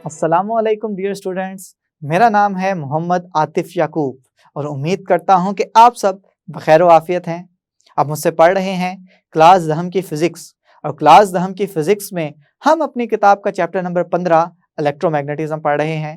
अस्सलामुअलैकुम dear students, मेरा नाम है मोहम्मद आतिफ याकूब और उम्मीद करता हूं कि आप सब बखैर आफियत हैं। आप मुझसे पढ़ रहे हैं क्लास दहम की फ़िज़िक्स और क्लास दहम की फ़िज़िक्स में हम अपनी किताब का चैप्टर नंबर 15 इलेक्ट्रोमैग्नेटिज्म पढ़ रहे हैं।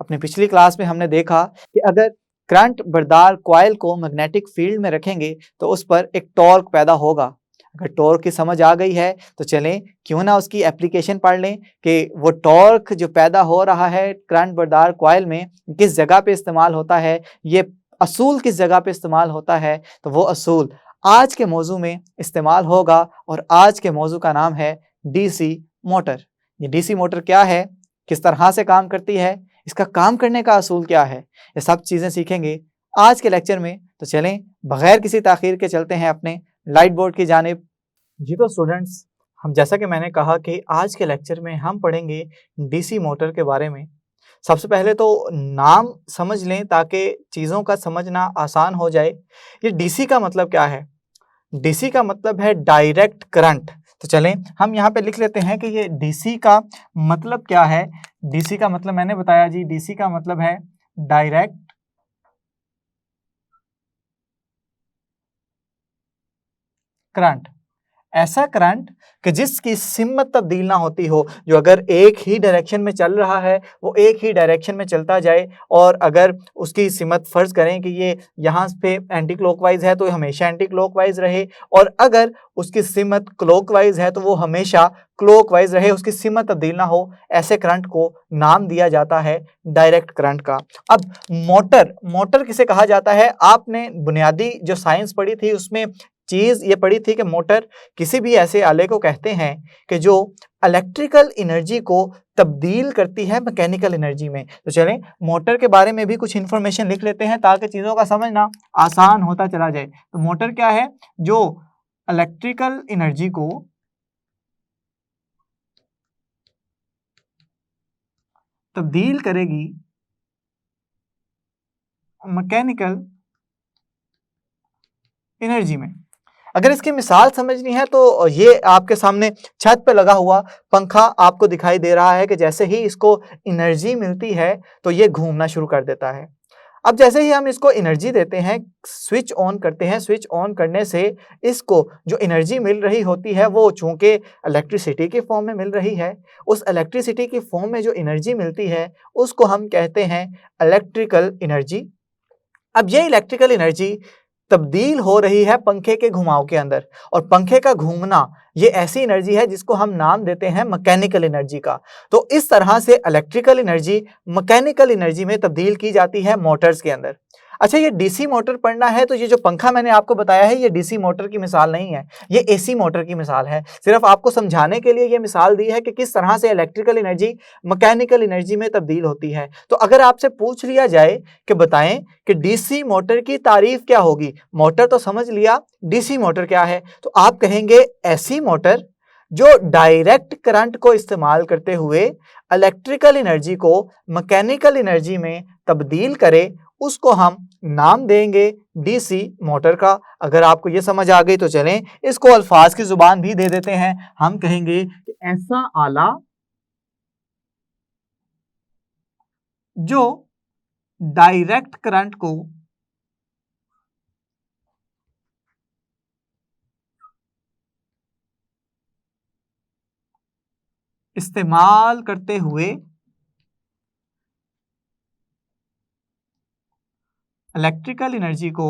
अपनी पिछली क्लास में हमने देखा कि अगर करंट बरदार कॉइल को मैग्नेटिक फील्ड में रखेंगे तो उस पर एक टॉर्क पैदा होगा। अगर टॉर्क की समझ आ गई है तो चलें क्यों ना उसकी एप्लीकेशन पढ़ लें कि वो टॉर्क जो पैदा हो रहा है करंट बरदार कॉइल में किस जगह पे इस्तेमाल होता है, ये असूल किस जगह पे इस्तेमाल होता है। तो वो असूल आज के मौजू में इस्तेमाल होगा और आज के मौजू का नाम है डीसी मोटर। ये डीसी मोटर क्या है, किस तरह से काम करती है, इसका काम करने का असूल क्या है, ये सब चीज़ें सीखेंगे आज के लेक्चर में। तो चलें बगैर किसी ताख़ीर के चलते हैं अपने लाइट बोर्ड की जानिब। जी तो स्टूडेंट्स, हम जैसा कि मैंने कहा कि आज के लेक्चर में हम पढ़ेंगे डीसी मोटर के बारे में। सबसे पहले तो नाम समझ लें ताकि चीज़ों का समझना आसान हो जाए। ये डीसी का मतलब क्या है? डीसी का मतलब है डायरेक्ट करंट। तो चलें हम यहाँ पे लिख लेते हैं कि ये डीसी का मतलब क्या है। डीसी का मतलब मैंने बताया जी, डीसी का मतलब है डायरेक्ट करंट। ऐसा करंट कि जिसकी सिमत तब्दील ना होती हो, जो अगर एक ही डायरेक्शन में चल रहा है वो एक ही डायरेक्शन में चलता जाए, और अगर उसकी सिमत फ़र्ज़ करें कि ये यहाँ पे एंटी क्लॉकवाइज़ है तो हमेशा एंटी क्लॉकवाइज़ रहे, और अगर उसकी सिमत क्लॉकवाइज़ है तो वो हमेशा क्लॉकवाइज़ रहे, उसकी सिमत तब्दील ना हो। ऐसे करंट को नाम दिया जाता है डायरेक्ट करंट का। अब मोटर किसे कहा जाता है? आपने बुनियादी जो साइंस पढ़ी थी उसमें चीज़ ये पढ़ी थी कि मोटर किसी भी ऐसे आले को कहते हैं कि जो इलेक्ट्रिकल एनर्जी को तब्दील करती है मैकेनिकल एनर्जी में। तो चलें मोटर के बारे में भी कुछ इन्फॉर्मेशन लिख लेते हैं ताकि चीज़ों का समझना आसान होता चला जाए। तो मोटर क्या है? जो इलेक्ट्रिकल एनर्जी को तब्दील करेगी मैकेनिकल एनर्जी में। अगर इसकी मिसाल समझनी है तो ये आपके सामने छत पे लगा हुआ पंखा आपको दिखाई दे रहा है कि जैसे ही इसको एनर्जी मिलती है तो ये घूमना शुरू कर देता है। अब जैसे ही हम इसको एनर्जी देते हैं, स्विच ऑन करते हैं, स्विच ऑन करने से इसको जो एनर्जी मिल रही होती है वो चूँकि इलेक्ट्रिसिटी की फॉर्म में मिल रही है, उस इलेक्ट्रिसिटी की फॉर्म में जो एनर्जी मिलती है उसको हम कहते हैं इलेक्ट्रिकल एनर्जी। अब ये इलेक्ट्रिकल एनर्जी तब्दील हो रही है पंखे के घुमाव के अंदर, और पंखे का घूमना ये ऐसी एनर्जी है जिसको हम नाम देते हैं मैकेनिकल एनर्जी का। तो इस तरह से इलेक्ट्रिकल एनर्जी मैकेनिकल एनर्जी में तब्दील की जाती है मोटर्स के अंदर। अच्छा, ये डीसी मोटर पढ़ना है तो ये जो पंखा मैंने आपको बताया है ये डीसी मोटर की मिसाल नहीं है, ये एसी मोटर की मिसाल है। सिर्फ आपको समझाने के लिए ये मिसाल दी है कि किस तरह से इलेक्ट्रिकल एनर्जी मैकेनिकल एनर्जी में तब्दील होती है। तो अगर आपसे पूछ लिया जाए कि बताएं कि डीसी मोटर की तारीफ क्या होगी, मोटर तो समझ लिया, डीसी मोटर क्या है, तो आप कहेंगे ऐसी मोटर जो डायरेक्ट करंट को इस्तेमाल करते हुए इलेक्ट्रिकल एनर्जी को मैकेनिकल एनर्जी में तब्दील करे, उसको हम नाम देंगे डीसी मोटर का। अगर आपको ये समझ आ गई तो चलें इसको अल्फाज की जुबान भी दे देते हैं। हम कहेंगे कि ऐसा आला जो डायरेक्ट करंट को इस्तेमाल करते हुए इलेक्ट्रिकल एनर्जी को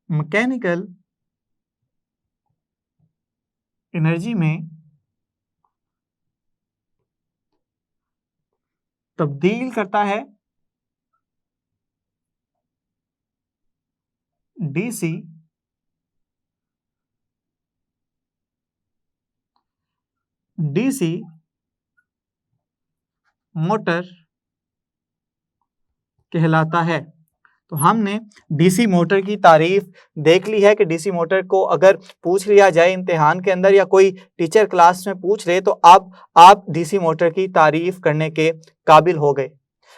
मैकेनिकल एनर्जी में तब्दील करता है डीसी मोटर कहलाता है। तो हमने डीसी मोटर की तारीफ देख ली है कि डीसी मोटर को अगर पूछ लिया जाए इम्तिहान के अंदर या कोई टीचर क्लास में पूछ रहे तो आप डीसी मोटर की तारीफ करने के काबिल हो गए।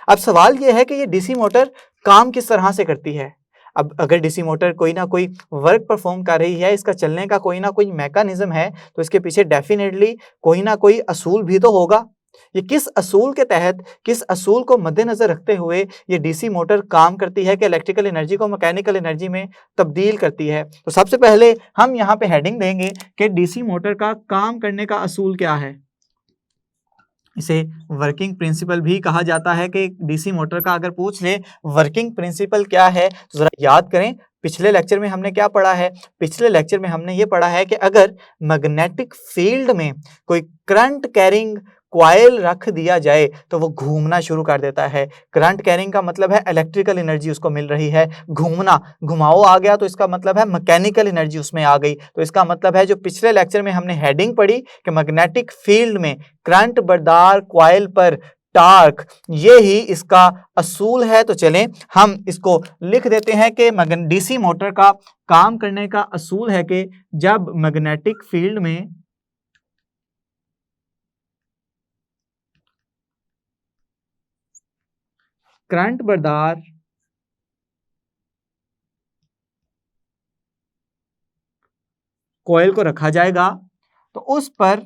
अब सवाल यह है कि ये डीसी मोटर काम किस तरह से करती है। अब अगर डीसी मोटर कोई ना कोई वर्क परफॉर्म कर रही है, इसका चलने का कोई ना कोई मैकेनिज्म है, तो इसके पीछे डेफिनेटली कोई ना कोई असूल भी तो होगा। ये किस असूल के तहत, किस असूल को मद्देनजर रखते हुए ये डीसी मोटर काम करती है कि इलेक्ट्रिकल एनर्जी को मैकेनिकल एनर्जी में तब्दील करती है। तो सबसे पहले हम यहाँ पे हेडिंग देंगे कि डीसी मोटर का काम करने का असूल क्या है। इसे वर्किंग प्रिंसिपल भी कहा जाता है कि डीसी मोटर का अगर पूछ ले वर्किंग प्रिंसिपल क्या है, तो जरा याद करें पिछले लेक्चर में हमने क्या पढ़ा है। पिछले लेक्चर में हमने ये पढ़ा है कि अगर मैग्नेटिक फील्ड में कोई करंट कैरिंग कॉइल रख दिया जाए तो वो घूमना शुरू कर देता है। करंट कैरिंग का मतलब है इलेक्ट्रिकल एनर्जी उसको मिल रही है, घूमना, घुमाओ आ गया तो इसका मतलब है मैकेनिकल एनर्जी उसमें आ गई। तो इसका मतलब है जो पिछले लेक्चर में हमने हेडिंग पढ़ी कि मैग्नेटिक फील्ड में करंट बरदार कॉइल पर टार्क, ये ही इसका असूल है। तो चलें हम इसको लिख देते हैं कि डीसी मोटर का काम करने का असूल है कि जब मैग्नेटिक फील्ड में करंट बरदार कॉइल को रखा जाएगा तो उस पर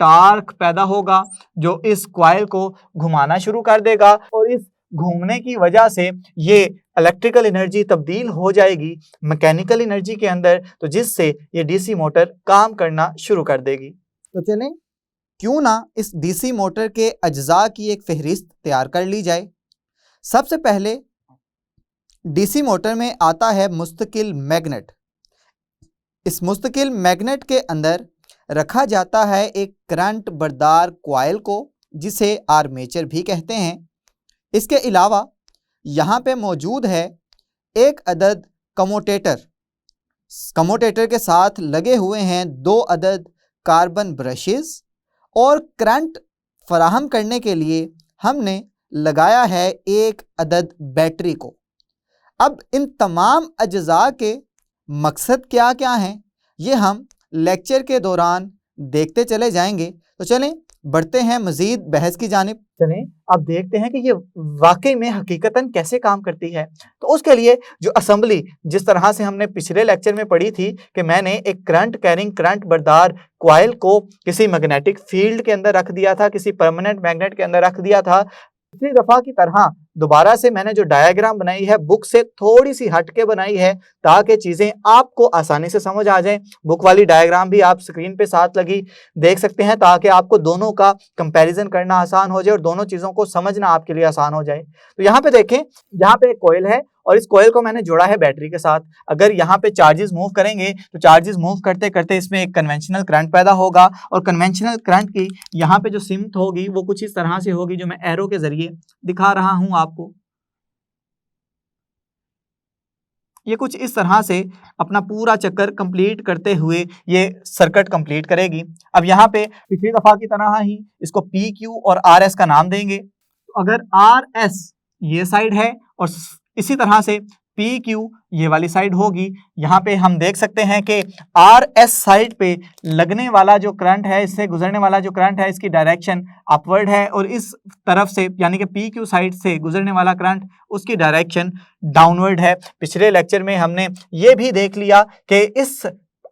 टार्क पैदा होगा जो इस कॉइल को घुमाना शुरू कर देगा और इस घूमने की वजह से ये इलेक्ट्रिकल एनर्जी तब्दील हो जाएगी मैकेनिकल एनर्जी के अंदर, तो जिससे ये डीसी मोटर काम करना शुरू कर देगी। तो चलें क्यों ना इस डीसी मोटर के अज्जा की एक फहरिस्त तैयार कर ली जाए। सबसे पहले डीसी मोटर में आता है मुस्तकिल मैग्नेट। इस मुस्तकिल मैग्नेट के अंदर रखा जाता है एक करंट बरदार कॉइल को, जिसे आर्मेचर भी कहते हैं। इसके अलावा यहाँ पे मौजूद है एक अदद कमोटेटर। कमोटेटर के साथ लगे हुए हैं 2 अदद कार्बन ब्रशेस और करंट फराहम करने के लिए हमने लगाया है एक अदद बैटरी को। अब इन तमाम अज्जा के मकसद क्या क्या हैं ये हम लेक्चर के दौरान देखते चले जाएंगे। तो चलें बढ़ते हैं मजीद बहस की जानिब। चलें अब देखते हैं कि ये वाकई में हकीकतन कैसे काम करती है। तो उसके लिए जो असेंबली जिस तरह से हमने पिछले लेक्चर में पढ़ी थी कि मैंने एक करंट कैरिंग करंट बरदार कॉइल को किसी मैग्नेटिक फील्ड के अंदर रख दिया था, किसी परमानेंट मैग्नेट के अंदर रख दिया था। पिछली दफा की तरह दोबारा से मैंने जो डायग्राम बनाई है बुक से थोड़ी सी हटके बनाई है ताकि चीजें आपको आसानी से समझ आ जाएं। बुक वाली डायग्राम भी आप स्क्रीन पे साथ लगी देख सकते हैं ताकि आपको दोनों का कंपैरिजन करना आसान हो जाए और दोनों चीजों को समझना आपके लिए आसान हो जाए। तो यहाँ पे देखें, यहाँ पे एक कॉइल है और इस कॉइल को मैंने जोड़ा है बैटरी के साथ। अगर यहाँ पे चार्जेस मूव करेंगे तो चार्जेस मूव करते करते इसमें एक कन्वेंशनल करंट पैदा होगा और कन्वेंशनल करंट की यहाँ पे जो सिमत होगी वो कुछ इस तरह से होगी जो मैं एरो के जरिए दिखा रहा हूं आपको। ये कुछ इस तरह से अपना पूरा चक्कर कंप्लीट करते हुए ये सर्किट कंप्लीट करेगी। अब यहाँ पे पिछली दफा की तरह ही इसको पी क्यू और आर एस का नाम देंगे। तो अगर आर एस ये साइड है और इसी तरह से पी क्यू ये वाली साइड होगी, यहाँ पे हम देख सकते हैं कि आर एस साइड पे लगने वाला जो करंट है, इससे गुजरने वाला जो करंट है, इसकी डायरेक्शन अपवर्ड है और इस तरफ से यानी कि पी क्यू साइड से गुजरने वाला करंट उसकी डायरेक्शन डाउनवर्ड है। पिछले लेक्चर में हमने ये भी देख लिया कि इस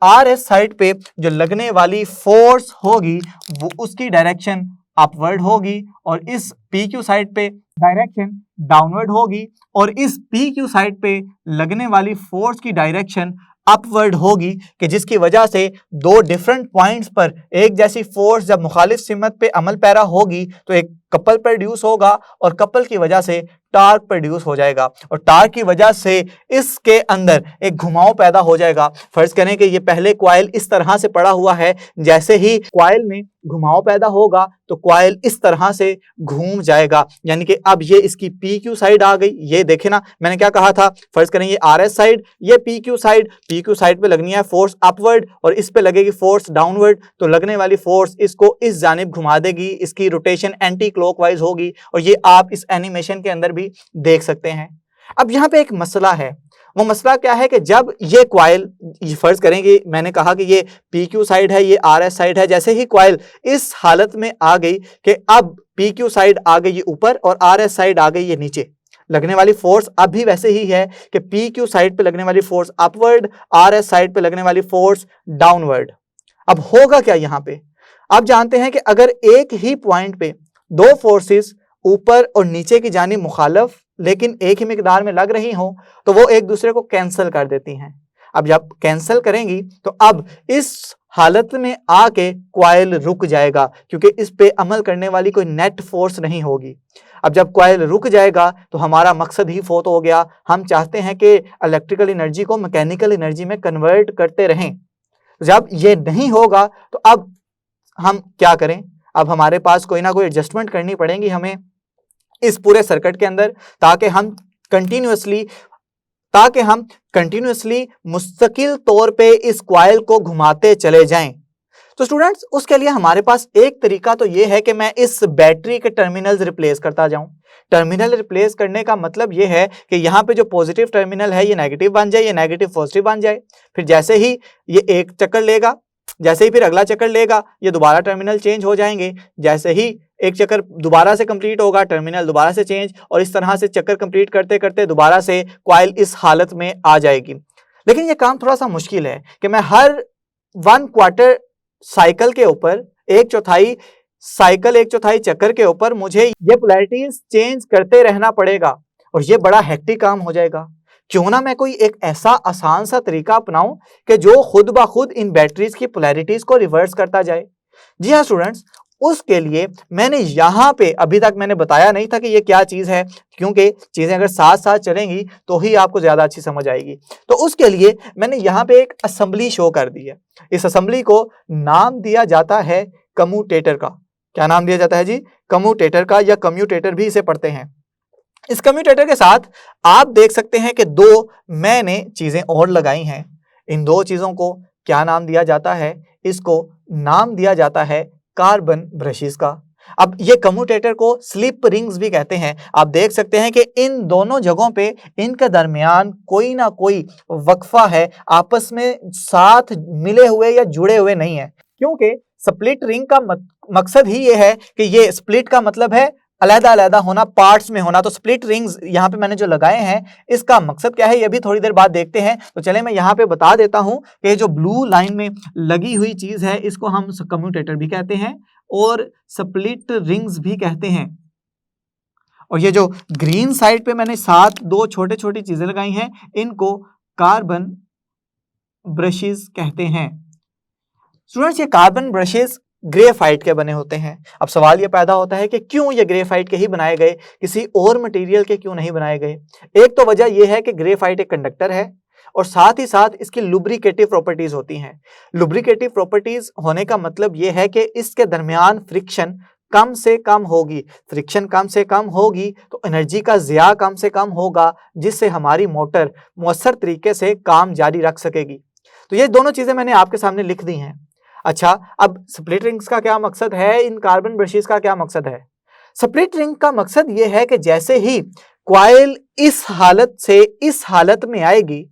आर एस साइड पे जो लगने वाली फोर्स होगी वो उसकी डायरेक्शन अपवर्ड होगी और इस पी क्यू साइड पे डायरेक्शन डाउनवर्ड होगी और इस पी क्यू साइड पे लगने वाली फोर्स की डायरेक्शन अपवर्ड होगी कि जिसकी वजह से 2 डिफरेंट पॉइंट्स पर एक जैसी फोर्स जब मुखालिफ सिमत पे अमल पैरा होगी तो एक कपल प्रोड्यूस होगा और कपल की वजह से टार्क प्रोड्यूस हो जाएगा और टार्क की वजह से इसके अंदर एक घुमाव पैदा हो जाएगा। फर्ज करें कि ये पहले कॉइल इस तरह से पड़ा हुआ है, जैसे ही कॉइल में घुमाव पैदा होगा तो कॉइल इस तरह से घूम जाएगा, यानी कि अब ये इसकी पी क्यू साइड आ गई। ये देखे ना मैंने क्या कहा था, फर्ज करें ये आर एस साइड, ये पी क्यू साइड पे लगनी है फोर्स अपवर्ड और इस पे लगेगी फोर्स डाउनवर्ड, तो लगने वाली फोर्स इसको इस जानिब घुमा देगी, इसकी रोटेशन एंटी क्लॉकवाइज होगी और ये आप इस एनिमेशन के अंदर भी देख सकते हैं। अब यहाँ पे एक मसला है, वो मसला क्या है कि जब ये कॉइल, फर्ज करेंगे मैंने कहा कि ये पी क्यू साइड है, ये आर एस साइड है, जैसे ही कॉइल इस हालत में आ गई कि अब पी क्यू साइड आ गई ये ऊपर और आर एस साइड आ गई ये नीचे, लगने वाली फोर्स अब भी वैसे ही है कि पी क्यू साइड पे लगने वाली force upward, R S side पे लगने वाली फोर्स डाउनवर्ड। अब होगा क्या यहां पे, आप जानते हैं कि अगर एक ही पॉइंट पे दो फोर्सेस ऊपर और नीचे की जानिब मुखालफ लेकिन एक ही मिकदार में लग रही हो तो वो एक दूसरे को कैंसिल कर देती हैं। अब जब कैंसिल करेंगी तो अब इस हालत में आके कॉइल रुक जाएगा क्योंकि इस पे अमल करने वाली कोई नेट फोर्स नहीं होगी। अब जब कॉइल रुक जाएगा तो हमारा मकसद ही फोत हो गया। हम चाहते हैं कि इलेक्ट्रिकल एनर्जी को मैकेनिकल एनर्जी में कन्वर्ट करते रहें। जब ये नहीं होगा तो अब हम क्या करें, अब हमारे पास कोई ना कोई एडजस्टमेंट करनी पड़ेगी हमें इस पूरे सर्किट के अंदर ताकि हम कंटिन्यूअसली मुस्तकिल तौर पे इस कॉइल को घुमाते चले जाएं। तो स्टूडेंट्स उसके लिए हमारे पास एक तरीका तो ये है कि मैं इस बैटरी के टर्मिनल्स रिप्लेस करता जाऊं। टर्मिनल रिप्लेस करने का मतलब ये है कि यहाँ पे जो पॉजिटिव टर्मिनल है ये नेगेटिव बन जाए, ये नेगेटिव पॉजिटिव बन जाए। फिर जैसे ही ये एक चक्कर लेगा, जैसे ही फिर अगला चक्कर लेगा, ये दोबारा टर्मिनल चेंज हो जाएंगे। जैसे ही एक चक्कर दोबारा से कंप्लीट होगा, टर्मिनल दोबारा से चेंज, और इस तरह से चक्कर कंप्लीट करते करते दोबारा से कॉइल इस हालत में आ जाएगी। लेकिन ये काम थोड़ा सा मुश्किल है कि मैं हर 1/4 साइकिल के ऊपर, एक चौथाई साइकिल, एक चौथाई चक्कर के ऊपर मुझे ये पोलैरिटीज चेंज करते रहना पड़ेगा और ये बड़ा हेक्टिक काम हो जाएगा। क्यों ना मैं कोई एक ऐसा आसान सा तरीका अपनाऊं कि जो खुद ब खुद इन बैटरीज की पोलैरिटीज को रिवर्स करता जाए। जी हाँ स्टूडेंट्स, उसके लिए मैंने यहाँ पे, अभी तक मैंने बताया नहीं था कि ये क्या चीज है, क्योंकि चीजें अगर साथ साथ चलेंगी तो ही आपको ज्यादा अच्छी समझ आएगी। तो उसके लिए मैंने यहाँ पे एक असेंबली शो कर दी है। इस असेंबली को नाम दिया जाता है कम्यूटेटर का। क्या नाम दिया जाता है जी? कम्यूटेटर का, या कम्यूटेटर भी इसे पढ़ते हैं। इस कम्यूटेटर के साथ आप देख सकते हैं कि दो मैंने चीजें और लगाई हैं। इन दो चीजों को क्या नाम दिया जाता है? इसको नाम दिया जाता है कार्बन ब्रशेस का। अब ये कम्यूटेटर को स्लिप रिंग्स भी कहते हैं। आप देख सकते हैं कि इन दोनों जगहों पे इनके दरमियान कोई ना कोई वक्फा है, आपस में साथ मिले हुए या जुड़े हुए नहीं है। क्योंकि स्प्लिट रिंग का मकसद ही ये है कि ये स्प्लिट का मतलब है अलग-अलग होना, पार्ट्स में होना। तो स्प्लिट रिंग्स यहाँ पे मैंने जो लगाए हैं इसका मकसद क्या है ये भी थोड़ी देर बाद देखते हैं। तो चले मैं यहाँ पे बता देता हूँ कि जो ब्लू लाइन में लगी हुई चीज है इसको हम कम्यूटेटर भी कहते हैं और स्प्लिट रिंग्स भी कहते हैं। और ये जो ग्रीन साइड पे मैंने साथ दो छोटे छोटी चीजें लगाई हैं इनको कार्बन ब्रशेस कहते हैं। स्टूडेंट्स ये कार्बन ब्रशेस ग्रेफाइट के बने होते हैं। अब सवाल ये पैदा होता है कि क्यों ये ग्रेफाइट के ही बनाए गए, किसी और मटेरियल के क्यों नहीं बनाए गए? एक तो वजह यह है कि ग्रेफाइट एक कंडक्टर है और साथ ही साथ इसकी लुब्रिकेटिव प्रॉपर्टीज होती हैं। लुब्रिकेटिव प्रॉपर्टीज होने का मतलब यह है कि इसके दरमियान फ्रिक्शन कम से कम होगी। फ्रिक्शन कम से कम होगी तो एनर्जी का ज़िया कम से कम होगा, जिससे हमारी मोटर मौसर तरीके से काम जारी रख सकेगी। तो ये दोनों चीज़ें मैंने आपके सामने लिख दी हैं। अच्छा, अब स्प्लिट रिंग्स का क्या मकसद है, इन कार्बन ब्रशेस का क्या मकसद है? स्प्लिट रिंग का मकसद ये है कि जैसे ही कॉइल इस हालत से इस हालत में आएगी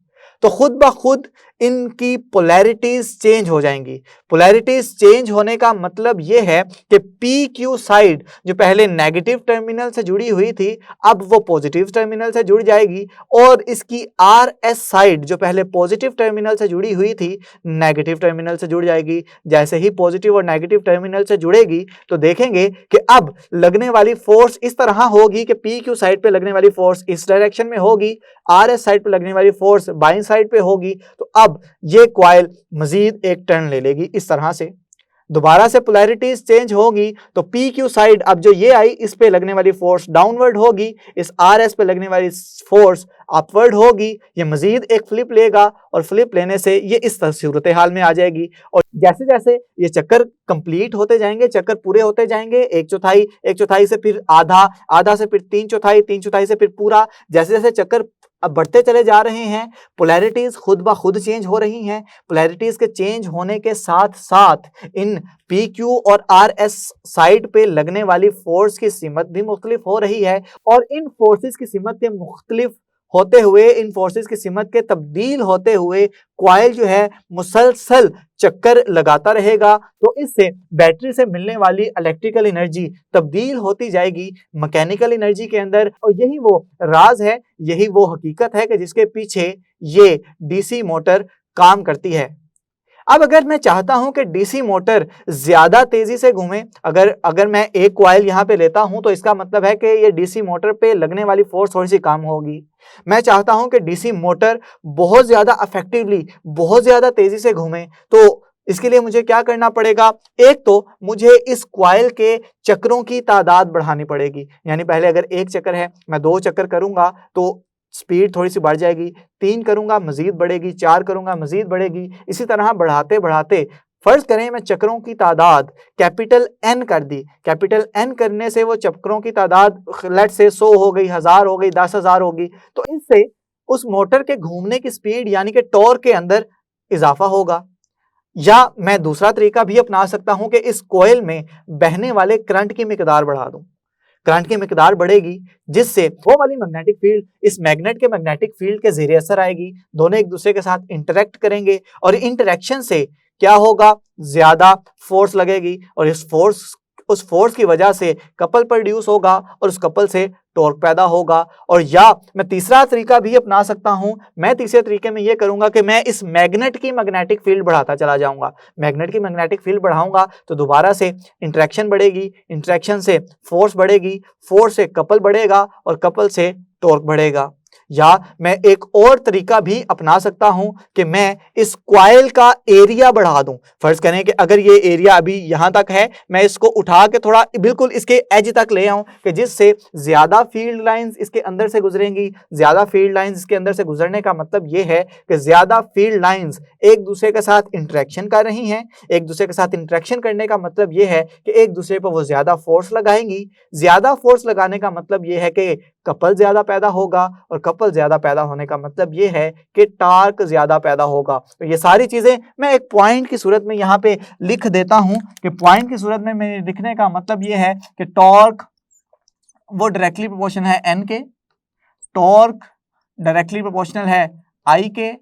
तो खुद ब खुद इनकी पोलैरिटीज चेंज हो जाएंगी। पोलैरिटीज चेंज होने का मतलब यह है कि पी क्यू साइड जो पहले नेगेटिव टर्मिनल से जुड़ी हुई थी अब वो पॉजिटिव टर्मिनल से जुड़ जाएगी, और इसकी आर एस साइड जो पहले पॉजिटिव टर्मिनल से जुड़ी हुई थी नेगेटिव टर्मिनल से जुड़ जाएगी। जैसे ही पॉजिटिव और नेगेटिव टर्मिनल से जुड़ेगी तो देखेंगे कि अब लगने वाली फोर्स इस तरह होगी कि पी क्यू साइड पे लगने वाली फोर्स इस डायरेक्शन में होगी, आर एस साइड पे लगने वाली फोर्स बाईं साइड पे होगी। तो अब ये कॉइल मजीद एक टर्न ले लेगी इस तरह से। दोबारा से पोलैरिटीज चेंज होगी तो पी क्यू साइड अब जो ये आई इस पे लगने वाली फोर्स डाउनवर्ड होगी, इस आर एस पे लगने वाली फोर्स अपवर्ड होगी। ये मजीद एक फ्लिप लेगा और फ्लिप लेने से ये इस सूरत हाल में आ जाएगी। और जैसे जैसे ये चक्कर कंप्लीट होते जाएंगे, चक्कर पूरे होते जाएंगे, एक चौथाई से फिर आधा, आधा से फिर तीन चौथाई से फिर पूरा, जैसे जैसे चक्कर अब बढ़ते चले जा रहे हैं पोलैरिटीज खुद ब खुद चेंज हो रही हैं। पोलैरिटीज के चेंज होने के साथ साथ इन पी क्यू और आर एस साइड पे लगने वाली फोर्स की सिमत भी मुख्तलिफ हो रही है, और इन फोर्सेस की सिमत के मुख्तलिफ होते हुए, इन फोर्सेस की सिमत के तब्दील होते हुए कॉइल जो है मुसलसल चक्कर लगाता रहेगा, तो इससे बैटरी से मिलने वाली इलेक्ट्रिकल एनर्जी तब्दील होती जाएगी मैकेनिकल एनर्जी के अंदर। और यही वो राज है, यही वो हकीकत है कि जिसके पीछे ये डीसी मोटर काम करती है। अब अगर मैं चाहता हूं कि डीसी मोटर ज्यादा तेजी से घूमे, अगर मैं एक कॉइल यहां पे लेता हूं तो इसका मतलब है कि ये डीसी मोटर पे लगने वाली फोर्स थोड़ी सी कम होगी। मैं चाहता हूं कि डीसी मोटर बहुत ज्यादा इफेक्टिवली, बहुत ज्यादा तेजी से घूमे, तो इसके लिए मुझे क्या करना पड़ेगा? एक तो मुझे इस कॉइल के चक्रों की तादाद बढ़ानी पड़ेगी। यानी पहले अगर एक चक्कर है, मैं 2 चक्कर करूंगा तो स्पीड थोड़ी सी बढ़ जाएगी, 3 करूंगा मजीद बढ़ेगी, 4 करूंगा मजीद बढ़ेगी। इसी तरह बढ़ाते बढ़ाते फर्ज करें मैं चक्रों की तादाद कैपिटल एन कर दी। कैपिटल एन करने से वो चक्रों की तादाद लेट से 100 हो गई, 1000 हो गई, 10,000 होगी। तो इससे उस मोटर के घूमने की स्पीड यानी कि टॉर्क के अंदर इजाफा होगा। या मैं दूसरा तरीका भी अपना सकता हूं कि इस कॉइल में बहने वाले करंट की मिकदार बढ़ा दूं। करंट की मिकदार बढ़ेगी जिससे वो वाली मैग्नेटिक फील्ड इस मैग्नेट के मैग्नेटिक फील्ड के ज़ेरे असर आएगी, दोनों एक दूसरे के साथ इंटरेक्ट करेंगे और इंटरेक्शन से क्या होगा? ज्यादा फोर्स लगेगी और उस फोर्स की वजह से कपल प्रोड्यूस होगा और उस कपल से टॉर्क पैदा होगा। और या मैं तीसरा तरीका भी अपना सकता हूं। मैं तीसरे तरीके में यह करूंगा कि मैं इस मैग्नेट की मैग्नेटिक फील्ड बढ़ाता चला जाऊंगा। मैग्नेट की मैग्नेटिक फील्ड बढ़ाऊंगा तो दोबारा से इंटरेक्शन बढ़ेगी, इंटरेक्शन से फोर्स बढ़ेगी, फोर्स से कपल बढ़ेगा और कपल से टॉर्क बढ़ेगा। या मैं एक और तरीका भी अपना सकता हूं कि मैं इस कॉइल का एरिया बढ़ा दूं। फर्ज करें कि अगर ये एरिया अभी यहां तक है, मैं इसको उठा के थोड़ा बिल्कुल इसके एज तक ले आऊं कि जिससे ज्यादा फील्ड लाइंस इसके अंदर से गुजरेंगी। ज्यादा फील्ड लाइंस इसके अंदर से गुजरने का मतलब ये है कि ज्यादा फील्ड लाइंस एक दूसरे के साथ इंटरेक्शन कर रही हैं। एक दूसरे के साथ इंटरेक्शन करने का मतलब ये है कि एक दूसरे पर वो ज्यादा फोर्स लगाएंगी। ज्यादा फोर्स लगाने का मतलब ये है कि कपल ज्यादा पैदा होगा और कपल ज्यादा पैदा होने का मतलब ये है कि टार्क ज्यादा पैदा होगा। तो ये सारी चीजें मैं एक पॉइंट की सूरत में यहाँ पे लिख देता हूं कि पॉइंट की सूरत में मेरे लिखने का मतलब ये है कि टॉर्क वो डायरेक्टली प्रोपोर्शनल है एन के, टॉर्क डायरेक्टली प्रोपोर्शनल है आई के,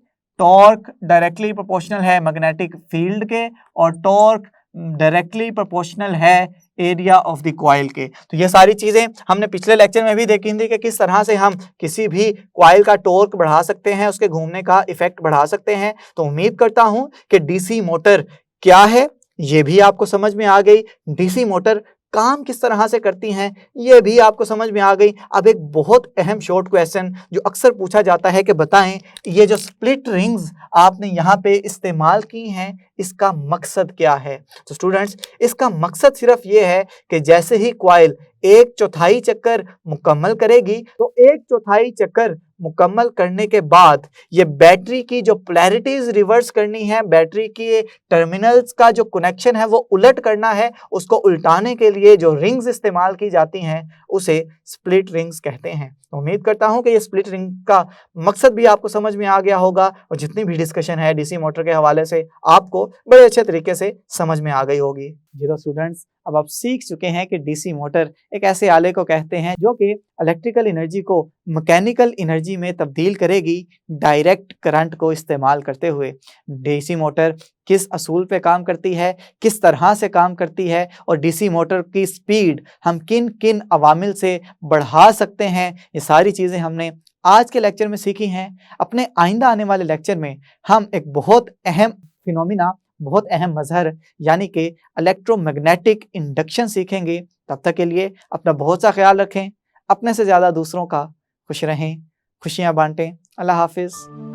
टॉर्क डायरेक्टली प्रोपोर्शनल है मैग्नेटिक फील्ड के और टॉर्क डायरेक्टली प्रोपोर्शनल है एरिया ऑफ द कॉइल के। तो ये सारी चीजें हमने पिछले लेक्चर में भी देखी थी कि किस तरह से हम किसी भी कॉइल का टॉर्क बढ़ा सकते हैं, उसके घूमने का इफेक्ट बढ़ा सकते हैं। तो उम्मीद करता हूं कि डीसी मोटर क्या है ये भी आपको समझ में आ गई, डीसी मोटर काम किस तरह से करती हैं ये भी आपको समझ में आ गई। अब एक बहुत अहम शॉर्ट क्वेश्चन जो अक्सर पूछा जाता है कि बताएं ये जो स्प्लिट रिंग्स आपने यहाँ पे इस्तेमाल की हैं इसका मकसद क्या है? तो स्टूडेंट्स इसका मकसद सिर्फ ये है कि जैसे ही कॉइल 1/4 चक्कर मुकम्मल करेगी तो 1/4 चक्कर मुकम्मल करने के बाद ये बैटरी की जो पोलैरिटीज रिवर्स करनी है, बैटरी की टर्मिनल्स का जो कनेक्शन है वो उलट करना है, उसको उल्टाने के लिए जो रिंग्स इस्तेमाल की जाती हैं उसे स्प्लिट रिंग्स कहते हैं। तो उम्मीद करता हूं कि ये स्प्लिट रिंग का मकसद भी आपको समझ में आ गया होगा और जितनी भी डिस्कशन है डीसी मोटर के हवाले से आपको बड़े अच्छे तरीके से समझ में आ गई होगी। जी तो स्टूडेंट्स अब आप सीख चुके हैं कि डीसी मोटर एक ऐसे आले को कहते हैं जो कि इलेक्ट्रिकल एनर्जी को मैकेनिकल एनर्जी में तब्दील करेगी डायरेक्ट करंट को इस्तेमाल करते हुए। डीसी मोटर किस असूल पे काम करती है, किस तरह से काम करती है और डीसी मोटर की स्पीड हम किन किन अवामिल से बढ़ा सकते हैं, ये सारी चीज़ें हमने आज के लेक्चर में सीखी हैं। अपने आइंदा आने वाले लेक्चर में हम एक बहुत अहम फिनोमिना, बहुत अहम मजहर यानी कि इलेक्ट्रोमैग्नेटिक इंडक्शन सीखेंगे। तब तक के लिए अपना बहुत सा ख्याल रखें, अपने से ज़्यादा दूसरों का खुश रहें, खुशियाँ बांटें। अल्लाह हाफिज़।